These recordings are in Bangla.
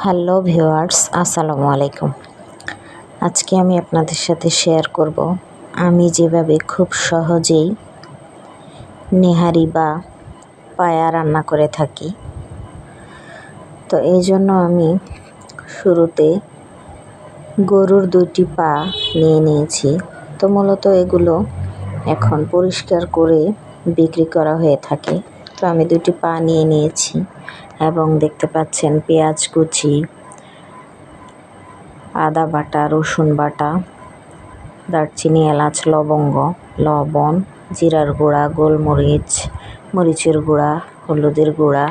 হ্যালো ভিউয়ার্স, আসসালামু আলাইকুম। আজকে আমি আপনাদের সাথে শেয়ার করব আমি যেভাবে খুব সহজেই নেহারি বা পায়া রান্না করে থাকি। তো এই জন্য আমি শুরুতে গরুর 2টি পা নিয়ে নিয়েছি। তো মূলত এগুলো এখন পরিষ্কার করে বিক্রি করা হয়ে থাকে। তো আমি 2টি পা নিয়ে নিয়েছি এবং দেখতে পাচ্ছেন পেঁয়াজ কুচি, আদা বাটা, রসুন বাটা, দারচিনি, এলাচ, লবঙ্গ, লবণ, জিরার গুঁড়া, গোলমরিচ, মরিচের গুঁড়া, হলুদের গুঁড়া,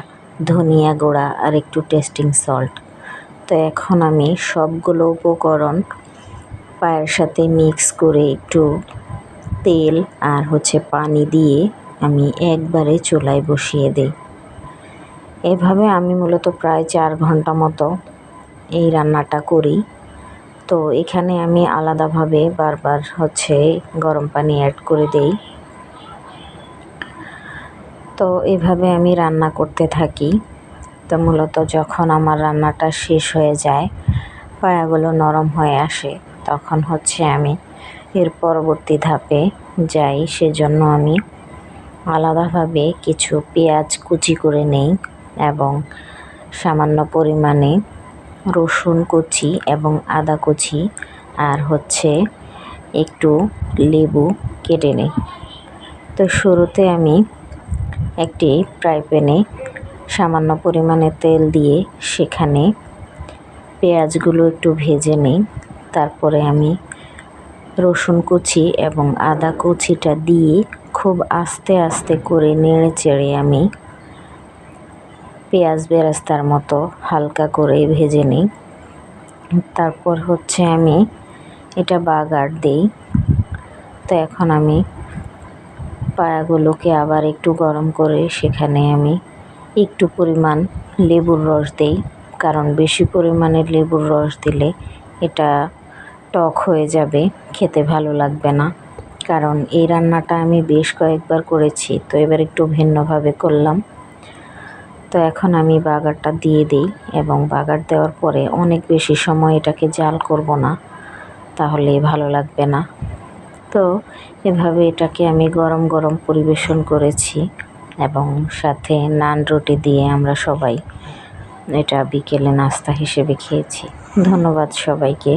ধনিয়া গুঁড়া আর একটু টেস্টিং সল্ট। তো এখন আমি সবগুলো উপকরণ পায়ের সাথে মিক্স করে একটু তেল আর পানি দিয়ে আমি একবারে চুলায় বসিয়ে দিই। এভাবে আমি মূলত প্রায় 4 ঘন্টা মতো এই রান্নাটা করি। তো এখানে আমি আলাদাভাবে বারবার গরম পানি অ্যাড করে দেই। তো এভাবে আমি রান্না করতে থাকি। তো মূলত যখন আমার রান্নাটা শেষ হয়ে যায়, পায়াগুলো নরম হয়ে আসে, তখন আমি এর পরবর্তী ধাপে যাই। সেজন্য আমি আলাদাভাবে কিছু পেঁয়াজ কুচি করে নেই এবং সামান্য পরিমাণে রসুন কুচি এবং আদা কুচি আর একটু লেবু কেটে নেই। তো শুরুতে আমি একটি ফ্রাই প্যানে সামান্য পরিমাণে তেল দিয়ে সেখানে পেঁয়াজগুলো একটু ভেজে নিই। তারপরে আমি রসুন কুচি এবং আদা কুচিটা দিয়ে খুব আস্তে আস্তে করে নেড়ে চেড়ে আমি পেঁয়াজ বেরেস্তার মতো হালকা করে ভেজে নিই। তারপর আমি এটা বাগার দিই। তো এখন আমি পায়াগুলোকে আবার একটু গরম করে সেখানে আমি একটু পরিমাণ লেবুর রস দিই, কারণ বেশি পরিমাণে লেবুর রস দিলে এটা টক হয়ে যাবে, খেতে ভালো লাগবে না। কারণ এই রান্নাটা আমি বেশ কয়েকবার করেছি, তো এবার একটু ভিন্নভাবে করলাম। তো এখন আমি বাগারটা দিয়ে দিই এবং বাগার দেওয়ার পরে অনেক বেশি সময় এটাকে জাল করব না, তাহলে ভালো লাগবে না। তো এভাবে এটাকে আমি গরম গরম পরিবেশন করেছি এবং সাথে নান রুটি দিয়ে আমরা সবাই এটা বিকেলে নাস্তা হিসেবে খেয়েছি। ধন্যবাদ সবাইকে।